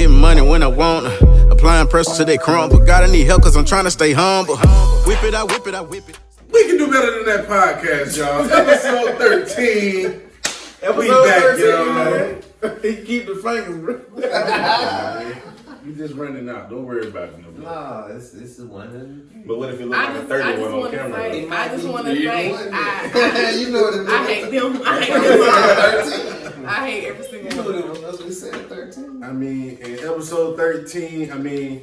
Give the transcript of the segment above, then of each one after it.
getting money when I want to. Applying pressure to they crumble. God, I need help cause I'm trying to stay humble. Whip it, I whip it, I whip it. We can do better than that podcast, y'all. Episode 13. Episode back, 13, y'all. man. He keep the fingers, bro. You just running out. Don't worry about it. No, this is one. But what if it looks like a 31 on camera? I just want to say, you know what it I hate them. I hate every single one of them. That's what we said, 13. I mean, in episode 13,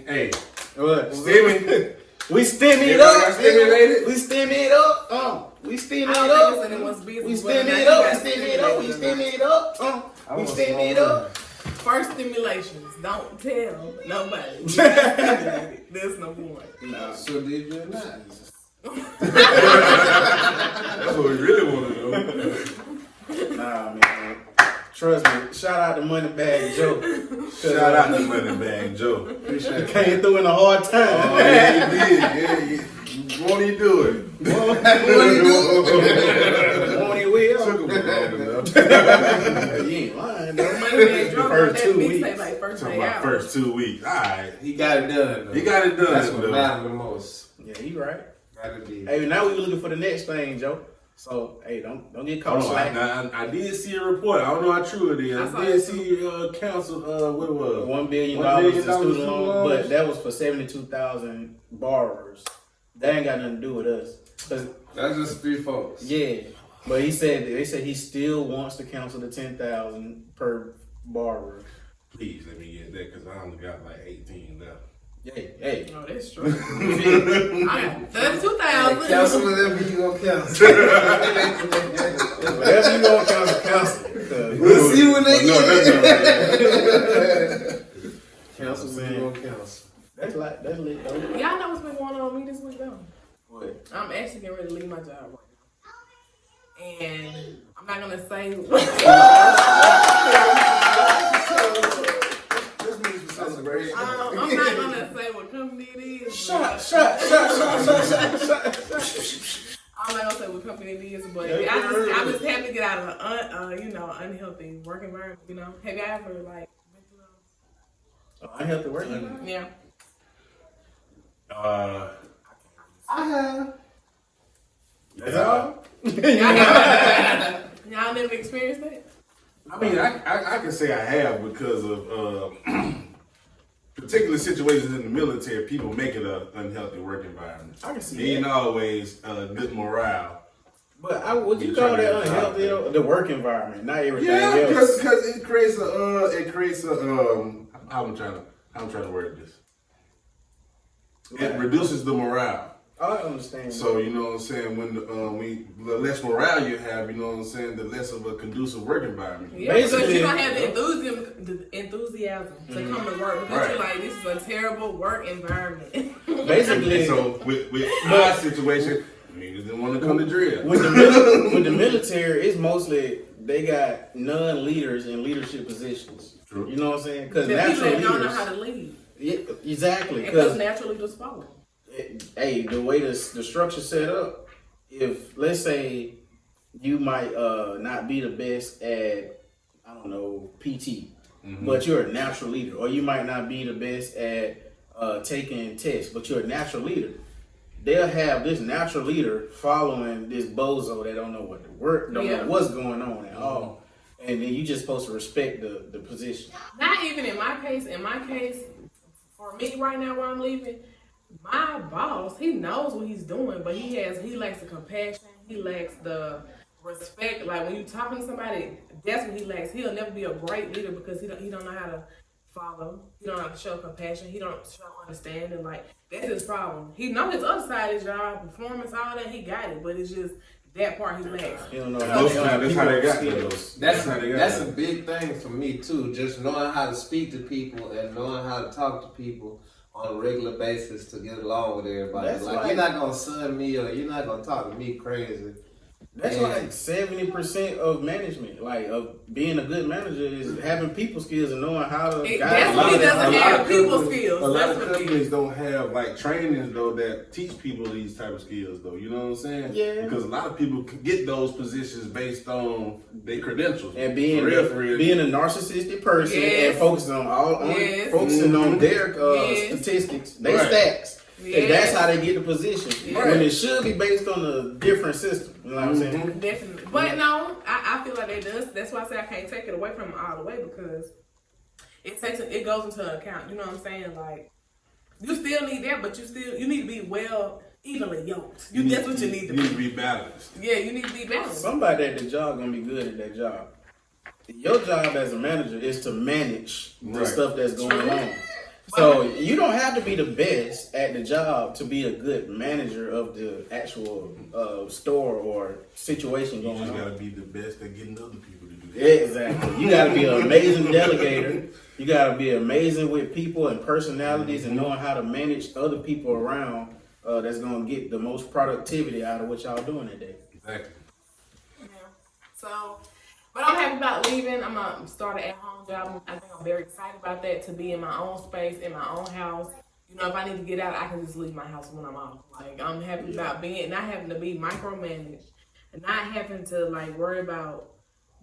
hey. What? Stimmy. We stimmy it Everybody up. got stimulated? We stimmy it up. We stimmy it up. We stimmy it up. We stimmy it up. We stimmy it up. We stimmy it up. First stimulations. Don't tell nobody. There's no point. Nah. So did you not? That's what we really want to know. Nah, man. Trust me. Shout out to Moneybag Joe. Shout out to Moneybag Joe. Appreciate it. Came through in a hard time. Oh, yeah, he did. Yeah. Won't he do it? Won't he will? Took him long enough. You ain't lying, though. Moneybag drunk on First that 2 mixtape weeks. like first Talking day about out. first 2 weeks. All right. He got it done, though. He got it done. That's what matters the most. Yeah, you right. Gotta be. Hey, now we looking for the next thing, Joe. So, hey, don't get caught slack. I did see a report. I don't know how true it is. I did see council. What it was? $1 billion $1 in student loan, but that was for 72,000 borrowers. That ain't got nothing to do with us. That's just 3 folks. Yeah, but they said he still wants to cancel the 10,000 per borrower. Please let me get that because I only got like 18 left. Hey. Oh, that's true. I got 32,000. Cancel whatever you gonna cancel. Whatever you gonna cancel. We'll see when they No, get that's not Cancel what you gonna cancel. That's lit though. Y'all know what's been going on with me this week, though? What? I'm actually getting ready to leave my job right now. And I'm not going to say... I'm not gonna say what company it is. Shut. I'm not gonna say what company it is, but I'm just happy to get out of an unhealthy work environment. You know, have y'all ever like been through those? Unhealthy work environment? Yeah. I have. That's all? Y'all never experienced that? I mean, I can say I have because of particular situations in the military. People make it an unhealthy work environment. I can see It ain't that. always good morale. But would you call that unhealthy though? The work environment, not everything Yeah, else. because it creates a how I'm trying to word this. It reduces the morale. I understand. So, you know what I'm saying, when the less morale you have, you know what I'm saying, the less of a conducive work environment. Yeah, because Basically- you don't have the enthusiam to come to work because you're like, this is a terrible work environment. Basically, So with my situation, niggas didn't want to come to drill. with the military, it's mostly they got non-leaders in leadership positions. True. You know what I'm saying? Because The people natural that don't know leaders, how to lead. yeah, exactly. And because Because natural leaders follow. hey, the way the structure set up, if let's say you might not be the best at PT, but you're a natural leader, or you might not be the best at taking tests, but you're a natural leader. They'll have this natural leader following this bozo that don't know what to work, don't know what's going on at all, and then you just supposed to respect the position. Not even in my case. In my case, for me right now where I'm leaving, my boss, he knows what he's doing, but he lacks the compassion. He lacks the respect. Like when you're talking to somebody, that's what he lacks. He'll never be a great leader because he don't know how to follow. He don't know how to show compassion. He don't show understanding. Like that's his problem. He knows his other side of his job, performance, all that. He got it, but it's just that part he lacks. You don't know That's how they got skills. That's how they got a that. big thing for me too. Just knowing how to speak to people and knowing how to talk to people on a regular basis to get along with everybody. That's Like right. you're not gonna son me or you're not gonna talk to me crazy. That's like 70% of management. Like of being a good manager is having people skills and knowing how to guide. That's what he doesn't have, people skills. A lot That's of what it companies is. don't have like trainings though that teach people these type of skills though. You know what I'm saying? Yeah. Because a lot of people can get those positions based on their credentials And being For real. being a narcissistic person Yes. and focusing on Yes. focusing on their Yes. statistics, their Right. stats. And Yes. that's how they get the position. Yes. When it should be based on a different system. You know what I'm saying? Definitely. But no, I feel like they does. That's why I say I can't take it away from them all the way because it goes into account. You know what I'm saying? Like you still need that, but you need to be well evenly yoked. That's what you need to You need be. to be balanced. Yeah, you need to be balanced. Somebody at the job gonna be good at that job. Your job as a manager is to manage the Right. stuff that's going on. So you don't have to be the best at the job to be a good manager of the actual store or situation You going just on. gotta be the best at getting other people to do that. Exactly. You gotta be an amazing delegator. You gotta be amazing with people and personalities and knowing how to manage other people around. That's gonna get the most productivity out of what y'all doing that day. Exactly. Yeah. So, but I'm happy about leaving. I'm gonna start an at-home job. I think I'm very excited about that, to be in my own space, in my own house. You know, if I need to get out, I can just leave my house when I'm off. Like, I'm happy about not having to be micromanaged and not having to like worry about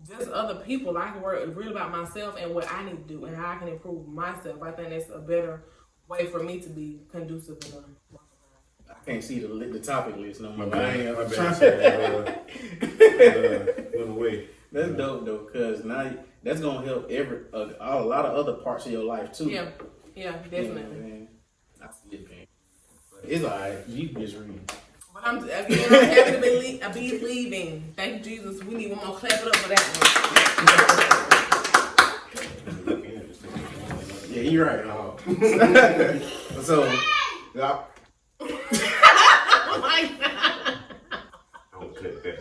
just other people. I can worry really about myself and what I need to do and how I can improve myself. I think that's a better way for me to be conducive in a work environment. I can't see the topic list no more. My I ain't bad. My trying bad. Went away. That's dope though, cause now that's gonna help a lot of other parts of your life too. Yeah, definitely. You know, man. I see it, man. But it's alright. You can just read. But I'm happy to be leaving. Thank you, Jesus. We need one more clap it up for that one. Yeah, you're right. So, yeah. Oh my God. Don't cut that.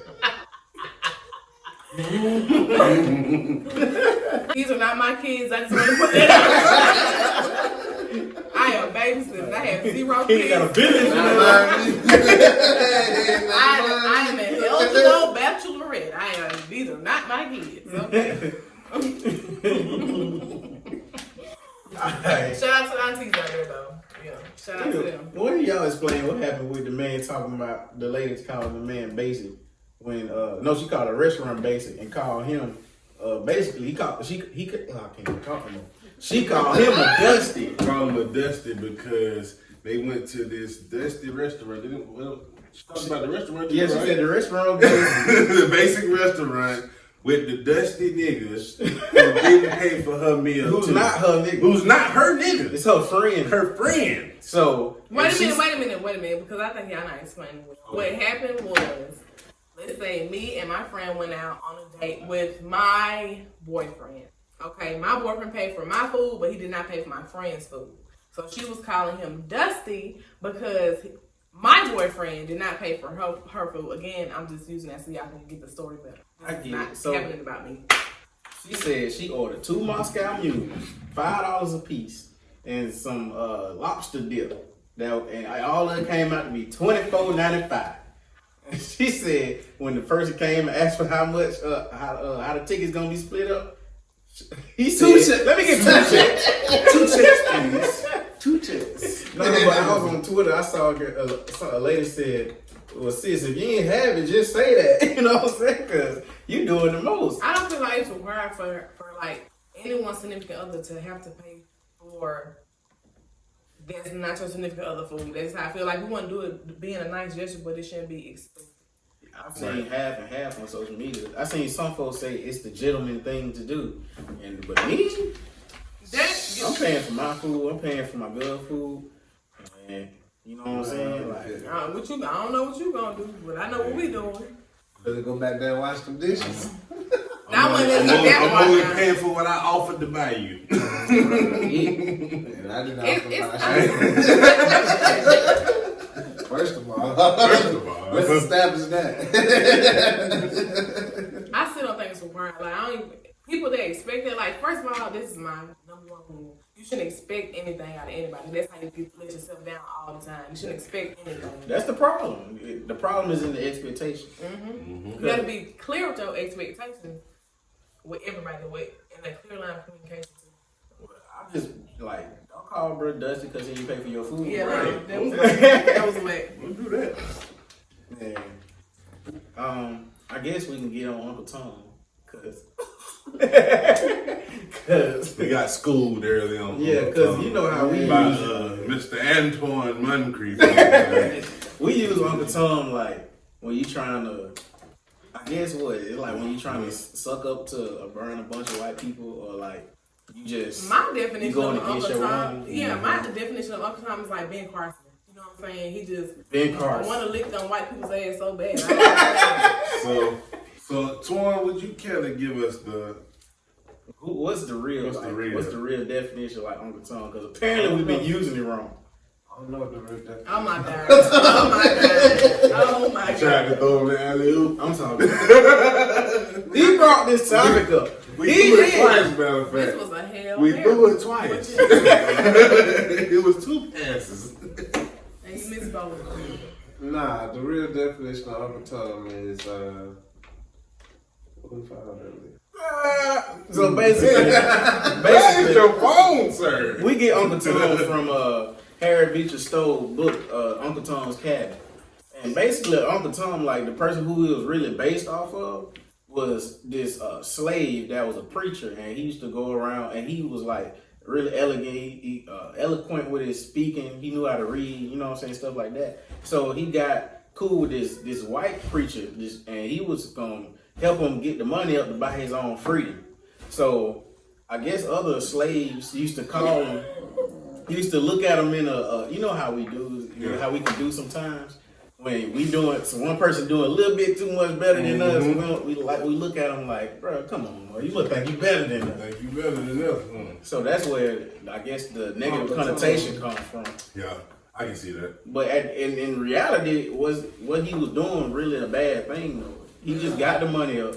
These are not my kids. I just want to put that out. I am babysitting. I have 0 He got a kids. business. I am an eligible bachelorette. These are not my kids. Okay. Alright. Shout out to the aunties out there, though. Yeah. Shout out to them. What do y'all explain what happened with the man talking about the ladies calling the man basic when no, she called a restaurant basic and called him basically he called I can't even talk anymore. She called him a dusty. Call him a dusty because they went to this dusty restaurant. She talked about the restaurant. Yeah, she right? said the restaurant basic. The basic restaurant with the dusty niggas who didn't pay for her meal. Who's too. not her nigga. Who's not her nigga. It's her friend. Her friend. So Wait a minute, because I think y'all not explaining what happened was, let's say me and my friend went out on a date with my boyfriend. Okay, my boyfriend paid for my food, but he did not pay for my friend's food. So she was calling him Dusty because my boyfriend did not pay for her food. Again, I'm just using that so y'all can get the story better. I It's get not it. So happening about me. she said she ordered 2 Moscow mules, $5 a piece, and some lobster dip. And all of it came out to be $24.95. She said when the person came and asked for how much, how the ticket's gonna be split up, he said, "Let me get 2 checks, 2 checks, please, 2 checks." No, but I was on Twitter. I saw a lady said, "Well, sis, if you ain't have it, just say that." You know what I'm saying? Because you doing the most. I don't feel like it's required for like anyone's significant other to have to pay for that's not your significant other food. That's how I feel like we want to do it being a nice gesture, but it shouldn't be expensive. I've seen half and half on social media. I seen some folks say it's the gentleman thing to do, but me, I'm paying for my food. I'm paying for my girl food, and you know what I'm saying? Like, I don't know what you gonna do, but I know what we doing. Better go back there and wash them dishes. I'm only paying for what I offered to buy you. And I did not First of all, let's establish that. I still don't think it's required. Like people that expect it, like, first of all, this is my number one rule. You shouldn't expect anything out of anybody. That's how you let yourself down all the time. You shouldn't expect anything. That's the problem. The problem is in the expectation. You gotta be clear with your expectations with everybody, and a clear line of communication too. Well, I'm just like, don't call bro Dusty because he didn't pay for your food. Yeah, Right. that was wet. Don't do that. Man. I guess we can get on Uncle Tom because We got schooled early on. yeah, because you know how we by use Mr. Antoine Moncrief. we use Uncle Tom like when you trying to. I guess what it's like when you trying to suck up to burn a bunch of white people, or like you just My definition going of against Uncle your Tom, own. yeah, my definition of Uncle Tom is like Ben Carson. You know what I'm saying? He just Ben Carson. want to lick them white people's ass so bad. So Twan, would you care to give us the What's the real? What's the like, real? What's the real definition of like Uncle Tom? Because apparently we've been using it wrong. I don't know what the real definition. Oh my god! Oh my god! Oh my tried god! to throw him the alley oop? I'm talking. He brought this topic up. We He threw it did. twice, matter of This fact. was a hell. We Mary. threw it twice. It was 2 passes. And you missed both of them. Nah, the real definition of Uncle Tom is what we found earlier. So basically, That is your phone, sir. we get Uncle Tom from Harriet Beecher Stowe's book, Uncle Tom's Cabin. And basically, Uncle Tom, like the person who he was really based off of, was this slave that was a preacher, and he used to go around, and he was like really elegant, eloquent with his speaking. He knew how to read, you know what I'm saying, stuff like that. So he got cool with this white preacher, and he was gonna help him get the money up to buy his own freedom. So I guess other slaves used to call him. He used to look at him in a, you know how we do, you know how we can do sometimes. When we doing, so one person doing a little bit too much better than us, we look at them like, bro, come on, bro, you look like you better than us. Think you better than us. So that's where I guess the negative connotation comes from. Yeah, I can see that. But in reality, was what he was doing really a bad thing though? He just got the money up.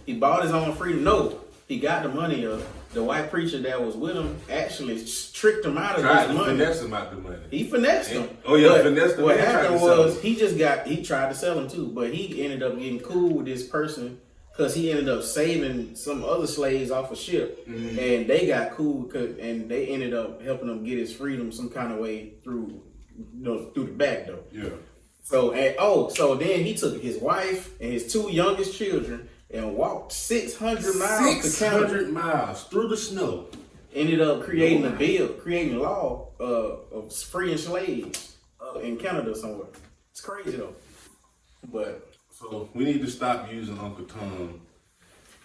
He bought his own freedom. No, he got the money up. The white preacher that was with him actually tricked him out of Tried his to money. finesse him out the money. He finessed him. Oh yeah, But finessed him. what and tried happened to sell was him. he tried to sell him too, but he ended up getting cool with this person because he ended up saving some other slaves off a ship, and they got cool and they ended up helping him get his freedom some kind of way through the back door. Yeah. So then he took his wife and his 2 youngest children and walked 600 miles to Canada. 600 miles through the snow. Ended up creating a law of freeing slaves in Canada somewhere. It's crazy though. But So we need to stop using Uncle Tom.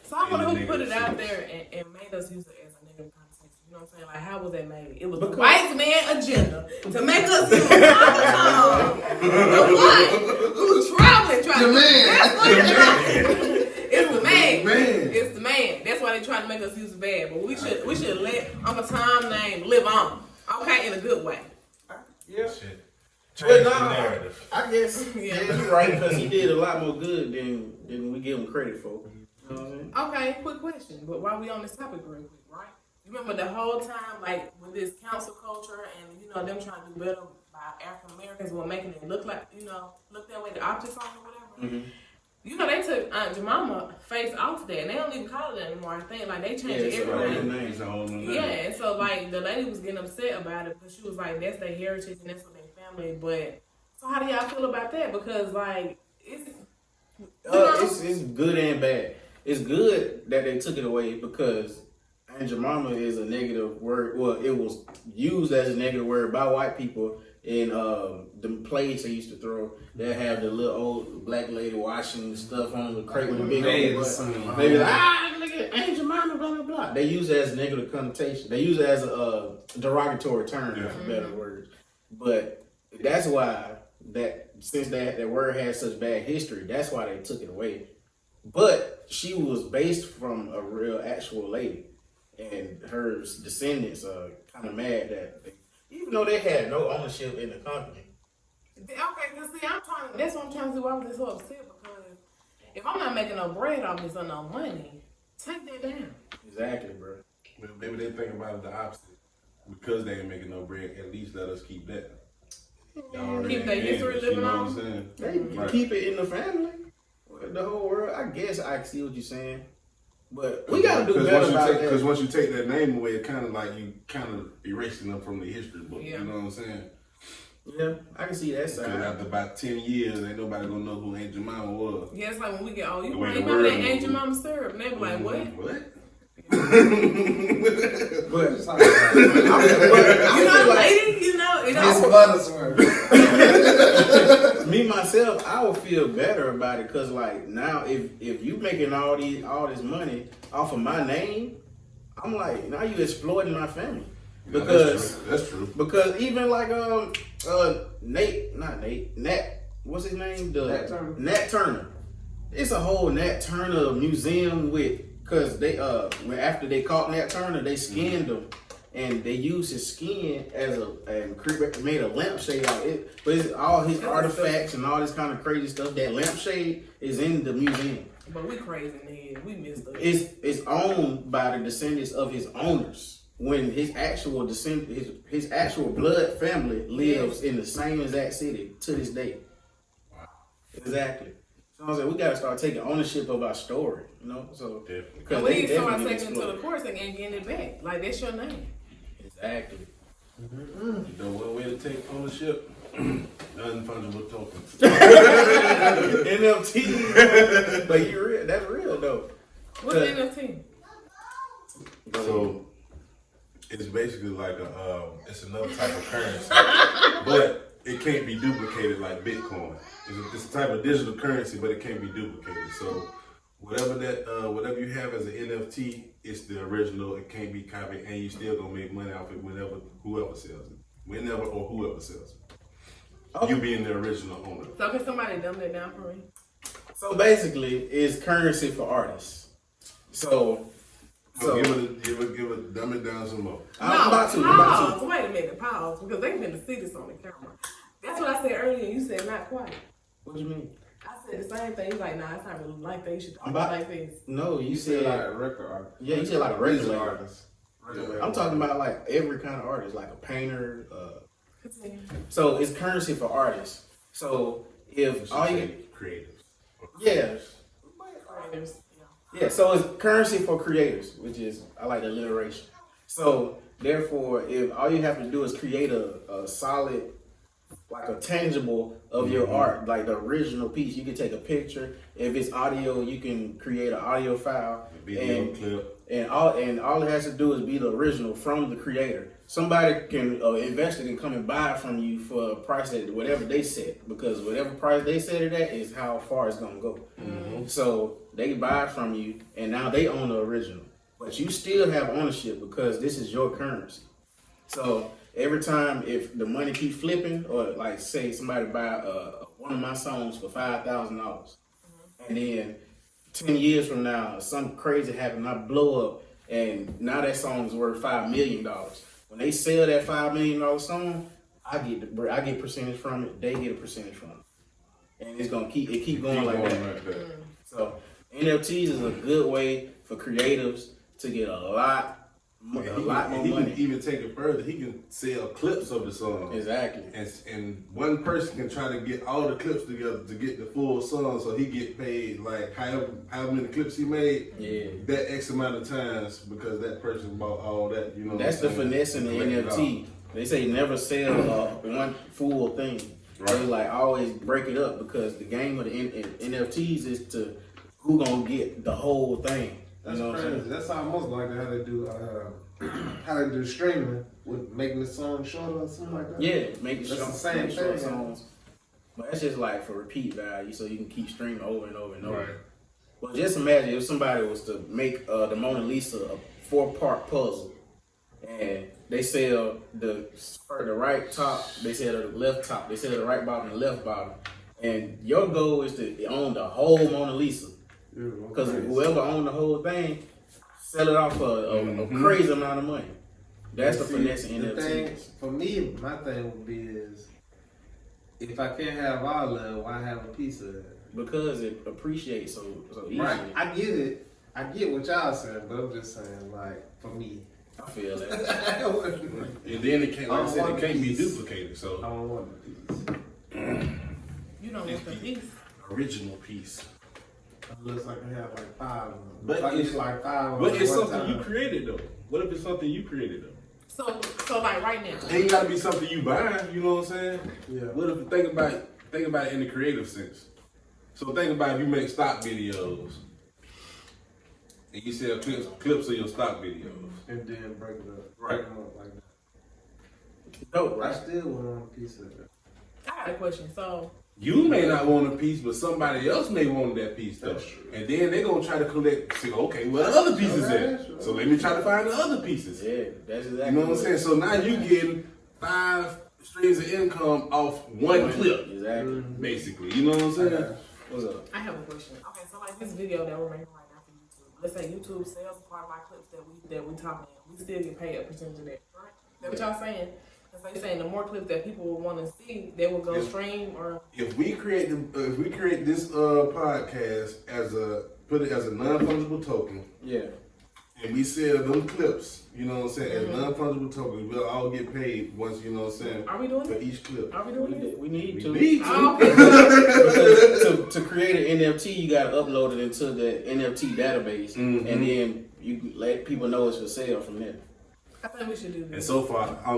So I wonder In who the put it negative out sense. there and made us use it as a negative conversation. You know what I'm saying? Like, how was that made? It was Because- the white man agenda to make us use Uncle Tom, the one who's traveling. The man. That's what it is. It's the man. Man. It's the man. That's why they trying to make us use it bad. But we should let Uncle Tom's name live on. Okay, in a good way. yeah. Shit. But Change no, the narrative. I guess Yeah. you're right because he did a lot more good than we give him credit for. You know what I mean? Okay, quick question. But while we on this topic real quick, right? You remember the whole time, like, with this council culture and, you know, them trying to do better by African Americans were making it look like, you know, look that way, the optics on it or whatever. Mm-hmm. You know, they took Aunt Jemima face off that, and they don't even call it anymore. I think, like, they changed it's a whole everything. new name. It's a whole new name. Yeah, and so, like, the lady was getting upset about it because she was like, that's their heritage and that's what their family. But, so how do y'all feel about that? Because, like, it's... It's good and bad. It's good that they took it away because Aunt Jemima is a negative word. Well, it was used as a negative word by white people in the plays they used to throw. They have the little old black lady washing stuff on the crate with the big old butt. They be like, look at Aunt Jemima, blah, blah, blah. They use it as a negative connotation. They use it as a derogatory term, for better words. But that's why since that word has such bad history, that's why they took it away. But she was based from a real actual lady, and her descendants are kind of mad that even though they had no ownership in the company. Okay, because see, that's what I'm trying to do. Why was this so upset? Because if I'm not making no bread off this or no money, Take that down. Exactly, bro. Well, maybe they think about it the opposite. Because they ain't making no bread, at least let us keep that. Y'all Keep already their ain't history famous, you living know on. what I'm saying? They can keep it in the family, the whole world. I guess I see what you're saying, but we gotta do better about that. Because once you take that name away, it kind of like you kind of erasing them from the history book. Yeah. You know what I'm saying? Yeah, I can see that Because side. after about 10 years, ain't nobody gonna know who Aunt Jemima was. Yeah, it's like when we get old. The You way the remember that world Aunt moves. Jemima syrup? And they be like, what? What? But You know, lady, you know, it Miss all. Buttersworth. me myself, I would feel better about it because like now, if you making all this money off of my name, I'm like now you exploiting my family because that's true. because even like Nat, what's his name? Nat Turner. Nat Turner. It's a whole Nat Turner museum because they when after they caught Nat Turner, they skinned him and they used his skin as made a lampshade out of it. But it's all his artifacts and all this kind of crazy stuff. That lampshade is in the museum. But we crazy in the head. We missed it. It's owned by the descendants of his owners. When his actual his actual blood family lives in the same exact city to this day. Wow. Exactly. So I was like, we gotta start taking ownership of our story, you know. So Definitely. because we they need to start definitely taking it to the exploited. courts and getting it back. Like that's your name. Exactly. You know one way to take ownership? Non-fungible tokens. NFT. But you real? That's real though. What's NFT? So it's basically like it's another type of currency, but it can't be duplicated like Bitcoin. It's a type of digital currency, but it can't be duplicated. So whatever you have as an NFT, it's the original. It can't be copied, and you still gonna make money off it whoever sells it, whoever sells it. Okay. You being the original owner. So can somebody dumb that down for me? So basically, it's currency for artists. So give it, dumb it down some more. I'm about to. Pause. Wait a minute. Pause. Because they finna see this on the camera. That's what I said earlier. You said not quite. What do you mean? I said the same thing. He's like, nah, it's not really like that. You should talk I'm about- like this. No, you said said like a record artist. yeah. You said like a regular artist. I'm talking about like every kind of artist, like a painter. Continue. So it's currency for artists. So if all you creatives. yeah. Writers, Yeah, so it's currency for creators, which is, I like the alliteration. So, therefore, if all you have to do is create a solid, like a tangible of your art, like the original piece, you can take a picture. If it's audio, you can create an audio file. Video clip. And all it has to do is be the original from the creator. Somebody can investor can come and buy it from you for a price that whatever they set, because whatever price they set it at is how far it's gonna go. So they buy it from you, and now they own the original, but you still have ownership because this is your currency. So every time if the money keep flipping, or like say somebody buy one of my songs for $5,000, and then 10 years from now, something crazy happened, I blow up, and now that song is worth $5 million. When they sell that $5 million song, I get percentage from it, they get a percentage from it. And it's gonna keep going like that. So NFTs is a good way for creatives to get a lot more He money. can even take it further. He can sell clips of the song. Exactly. And one person can try to get all the clips together to get the full song, so he get paid like however many clips he made. Yeah. That X amount of times because that person bought all that. You know. That's the finesse in the NFT. They say never sell one full thing. Right. They like always break it up because the game of the NFTs is to who gonna get the whole thing. That's you know what I'm crazy. saying? That's almost like how they do streaming with making the song shorter or something like that. Yeah, make it That's short, the same make short thing. songs. But that's just like for repeat value, so you can keep streaming over and over and over. Right. Well, just imagine if somebody was to make the Mona Lisa a 4-part puzzle, and they sell the right top, they sell the left top, they sell the right bottom and the left bottom, and your goal is to own the whole Mona Lisa. Because whoever owned the whole thing, sell it off for a crazy amount of money. That's the finesse in the thing, NFTs. for me, my thing would be is if I can't have all of it, why have a piece of it? Because it appreciates so easily. Right, I get it, I get what y'all saying, but I'm just saying, like, for me. I feel that. And then it can't, like I said, it can't be duplicated. I So don't want the piece. You don't want the piece. original piece. It looks like I have like 5 of them. But like it's like 5 of But them it's at one something you time. created though. What if it's something you created though? So like right now. It ain't gotta be something you buy. You know what I'm saying? Yeah. What if think about it in the creative sense? So think about if you make stock videos and you sell clips of your stock videos. And then break it up. Right. Break them up like that. Dope, I right? still want a piece of it. I got a question. So You may not want a piece, but somebody else may want that piece though. That's true. And then they're gonna try to collect, say, okay, what other pieces Okay, at? sure. So let me try to find the other pieces. Yeah, that's exactly. You know what I'm saying? So now you getting 5 streams of income off one clip, Exactly. basically. You know what I'm saying? What's up? I have a question. Okay, so like this video that we're making right now for YouTube. Let's say YouTube sells a part of our clips that we talking in. We still get paid a percentage of that, right? That what y'all saying? And so you're saying the more clips that people will want to see, they will go Yes. stream or If we create this podcast put it as a non-fungible token, Yeah. and we sell them clips, you know what I'm saying, as non-fungible tokens, we'll all get paid once, you know what I'm saying, are we doing for it? each clip. Are we doing it? We need to. We need to. Oh, okay. Because to create an NFT, you got to upload it into the NFT database, Mhm. and then you let people know it's for sale from there. I think we should do And this. so far, I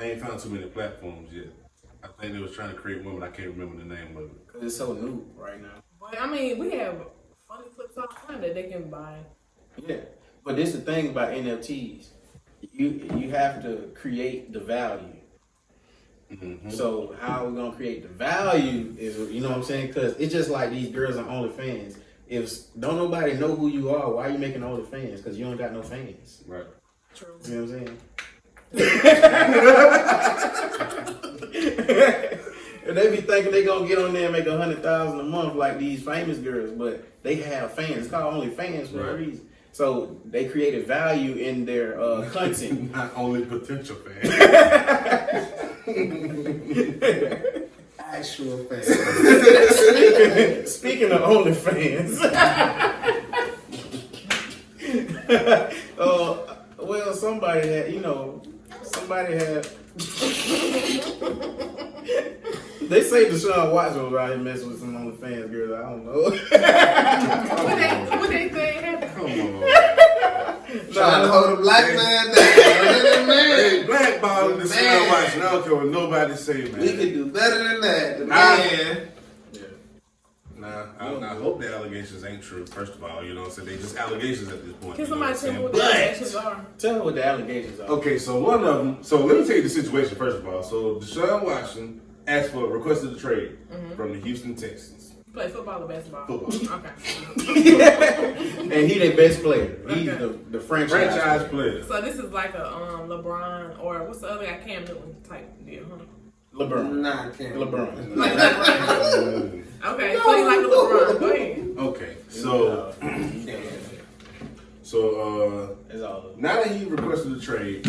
ain't found too many platforms yet. I think they was trying to create one, but I can't remember the name of it. Because it's so new right now. But I mean, we have funny clips all the time that they can buy. Yeah. But this is the thing about NFTs. You have to create the value. Mm-hmm. So how we gonna create the value is, you know what I'm saying? Because it's just like these girls on OnlyFans. If don't nobody know who you are, why are you making OnlyFans? Because you don't got no fans. Right. True. You know what I'm saying? And they be thinking they gonna get on there and make $100,000 a month like these famous girls, but they have fans. It's called OnlyFans for a Right. reason. So they created value in their content. Not only potential fans. Actual fans. Speaking of OnlyFans, well, somebody had. They say Deshaun Watson was out here messing with some OnlyFans girls. I don't know. What they say happened? Come on. Trying to hold a black man down. Hey, blackballing the Deshaun Watson. I don't care what nobody say, man. We can do better than that. The I- man. Nah, I hope the allegations ain't true, first of all. You know what I'm saying? They just allegations at this point. Can you know what somebody I'm tell me saying? what the allegations are? Tell me what the allegations are. Okay, so one of them. So let me tell you the situation first of all. So Deshaun Watson asked for a requested a trade from the Houston Texans. You play football or basketball? Football. Okay. And he their best player. He's Okay. the franchise. Franchise player. So this is like a LeBron or what's the other guy, Cam Newton type deal, huh? LeBron. Nah, can't. LeBron. Like LeBron. Okay, so you like a LeBron. Go ahead. Okay, so It's all. now that he requested a trade,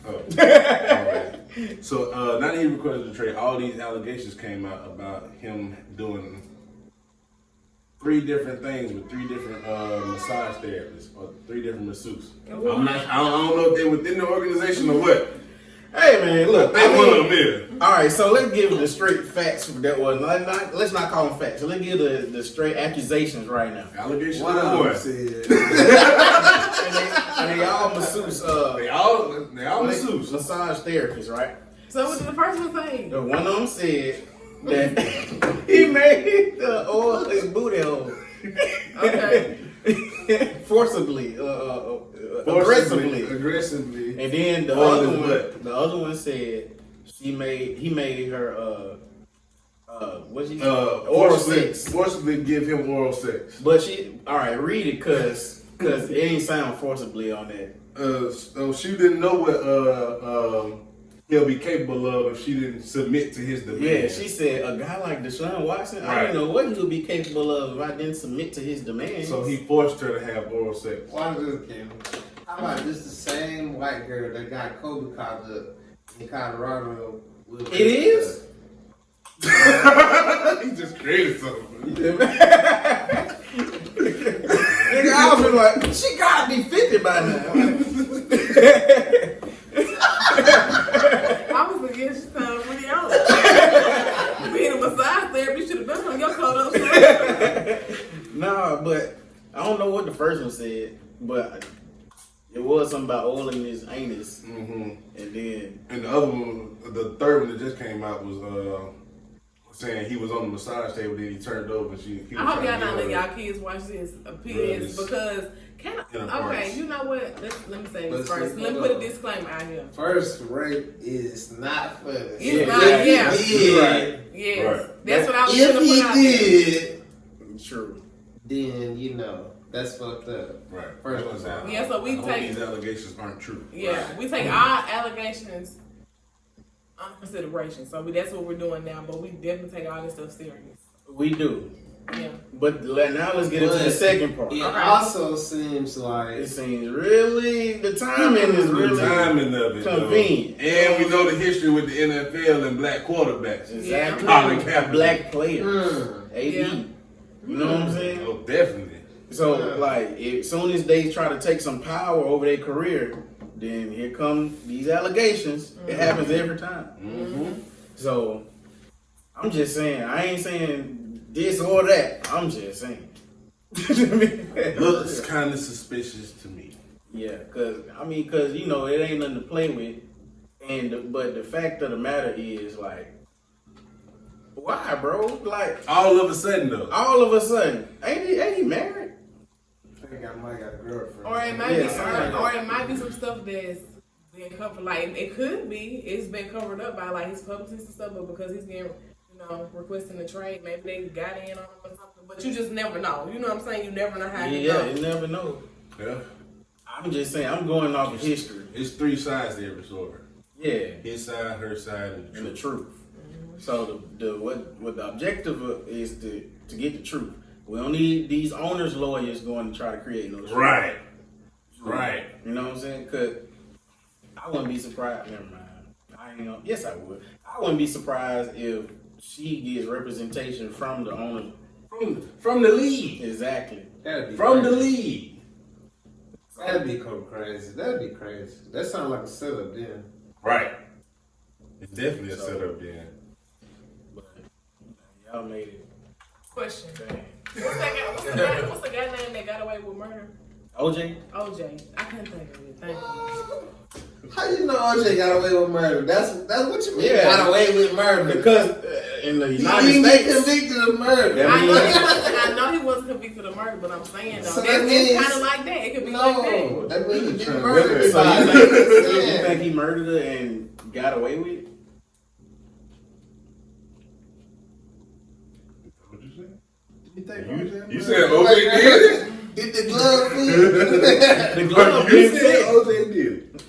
alright. So now that he requested a trade, all these allegations came out about him doing 3 different things with 3 different massage therapists or 3 different masseuses. I don't know if they're within the organization or what. Hey man, look. They one of them is. All right, so let's give the straight facts that was let's not call them facts. So let's give the straight accusations right now. Allegation One number of 1. them said. And they all masseuse. They all masseuse. Massage therapists, right? So what did the first one say? The one of them said that he made the oil his booty hole. Okay. Forcibly, aggressively. Aggressively. And then the other one said he made her oral sex. Forcibly give him oral sex. But all right, read it cause it ain't sound forcibly on that. So she didn't know what he'll be capable of if she didn't submit to his demands. Yeah, she said a guy like Deshaun Watson, I Right. didn't know what he would be capable of if I didn't submit to his demands. So he forced her to have oral sex. Why this, Kim? How about this the same white girl that got Kobe caught up in Colorado? It is? He just created something. Nigga, I'm like, she gotta be 50 by now. I was against really old. Being a massage therapy, you should have been on your clothes up. Nah, but I don't know what the first one said, but it was something about oiling his anus. Mm-hmm. And then. And the other one, the third one that just came out was saying he was on the massage table, then he turned over and he was I hope trying y'all to not let get y'all kids watch this opinions because okay, you know what? Let me say this first. Let me put a disclaimer out here. First rape is not funny. It's not, yeah. Right. Yes. Right. That's what I was If gonna put out he there. did, True. then you know that's fucked up. Right. First of all. Yeah, so we I hope take these allegations aren't true. yeah, we take our allegations under consideration. So that's what we're doing now, but we definitely take all this stuff serious. We do. Yeah. But now let's get into the second part. It Okay. also seems like It seems really, the timing is really The timing of it, convenient. though. And we know the history with the NFL and black quarterbacks. Exactly. Colin Kaepernick. Black players. AD. Yeah. You know what I'm saying? Oh, definitely. So, like, as soon as they try to take some power over their career, then here come these allegations. It happens every time. Mm-hmm. So, I'm just saying, I ain't saying this or that. I'm just saying. Looks kind of suspicious to me. Yeah, cause you know it ain't nothing to play with, but the fact of the matter is like, why, bro? Like All of a sudden, though. all of a sudden, ain't he married? I think I might got a girlfriend. Or it might Yeah. or it might be some stuff that's being covered. Like it could be, it's been covered up by like his publicists and stuff, but because he's getting, requesting the trade, maybe they got in on him or something. But you just never know. You know what I'm saying? You never know how he Yeah, goes. you never know. Yeah. I'm just saying, I'm going off of history. It's three sides to every story. Yeah, His side, her side, and the and the truth. truth. So what the objective is to get the truth. We don't need these owners' lawyers going to try to create no truth. Right. Right. You know what I'm saying? Cause I wouldn't be surprised. Never mind. I ain't gonna. Yes, I would. I wouldn't be surprised if she gets representation from the owner. From the league. Exactly. That'd be From crazy. the league. That'd be crazy. That'd be crazy. That sounds like a setup then. Right. It's definitely a setup then. But y'all made it. Question. What's the guy name that got away with murder? OJ. OJ. I couldn't think of it. Thank you. How you know OJ got away with murder? That's what you mean. Yeah. Got away with murder. Because in the He United didn't get States, convicted of murder. Yeah, I know he wasn't convicted of murder, but I'm saying though, So that it's means- kind of like that. It could be like No, that. that means he Trying to murdered whip it. so somebody. you think he murdered her and got away with it? What'd you say? You think You said OJ did it? Did the glove fit? The glove You didn't said fit. OJ did it.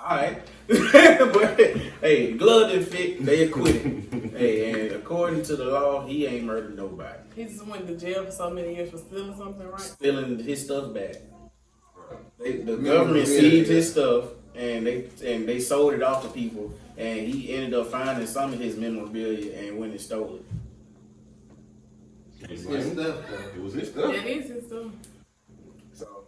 All right. But hey, glove didn't fit. They acquitted. Hey, and according to the law, he ain't murdered nobody. He just went to jail for so many years for stealing something, right? Stealing his stuff back. The government seized his stuff and they sold it off to people, and he ended up finding some of his memorabilia and went and stole it. It's his stuff, It was his stuff. It is his stuff. So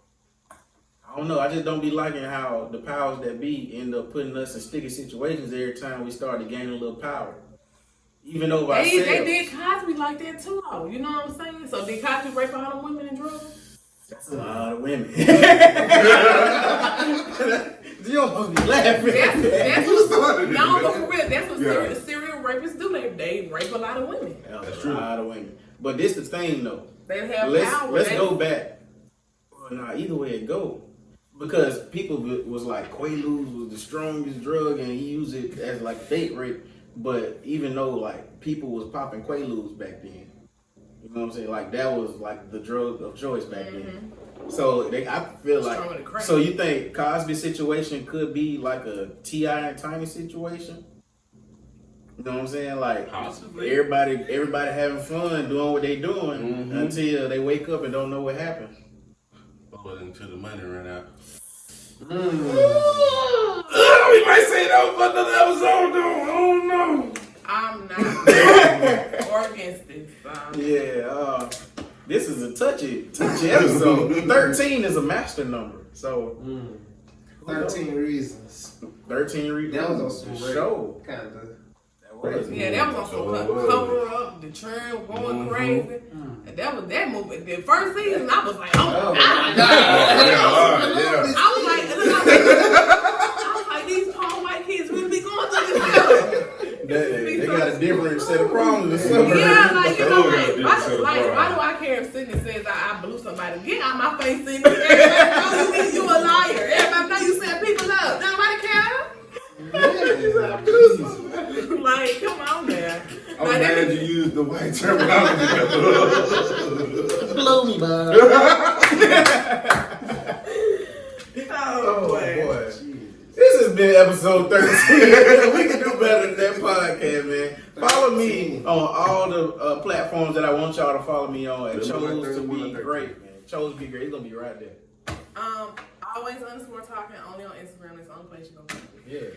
I don't know. I just don't be liking how the powers that be end up putting us in sticky situations every time we start to gain a little power. Even over ourselves. They did Cosby like that too, though. You know what I'm saying? So did Cosby rape all the women and drugs? That's a lot of women. You almost be laughing. That's what, no, but for real, that's what Yeah. serial rapists do. They rape a lot of women. That's true. a lot of women. But this the thing though. They have power. Let's go back. Well, nah, either way it go. Because people was like Quaaludes was the strongest drug and he used it as like date rape. But even though like people was popping Quaaludes back then, you know what I'm saying? Like that was like the drug of choice back then. So I feel Stronger than like. crack. So you think Cosby's situation could be like a T.I. and Tiny situation? You know what I'm saying? Like Possibly. everybody having fun doing what they doing until they wake up and don't know what happened. But until the money ran out. Hmm. We might say that for another episode, though. I don't know. I'm not or against this. Yeah. This is a touchy episode. 13 is a master number. So 13 reasons. 13 reasons. That was on some show. kind of. Yeah, that was on some cover up. The churn going crazy. And that was that movie. The first season, I was like, oh my god. I was like, these poor white kids really be going through this stuff. They got a different set of problems. Yeah, like you know, why do I care if Sydney says I blew somebody? Get out my face, Sydney. Everybody know you a liar. Everybody know you set people up. Nobody care. Like, come on, man. I'm glad you used the white terminology. Blow me, bud. Oh boy. This has been episode 13. We can do better than that podcast, man. Follow me on all the platforms that I want y'all to follow me on at Chose to Be Great, man. Chose to Be Great. It's gonna be right there. Always _ talking only on Instagram. It's the only place you gonna find me. Yeah.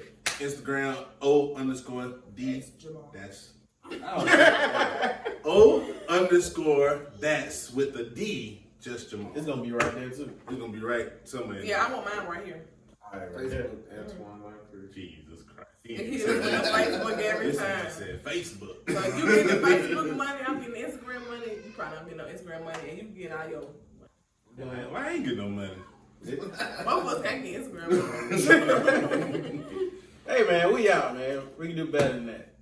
Instagram O_D. That's O_that's with the D. Just Jamal. It's gonna be right there too. It's gonna be right somewhere. Yeah, I want mine right here. Facebook, Antoine Langford. Jesus Christ. He's on Facebook every time. I said Facebook. So if you get the Facebook money, I'm getting the Instagram money. You probably don't get no Instagram money, and you get all your. Why I ain't get no money? Both of us can't get Instagram money. Hey man, we out, man. We can do better than that.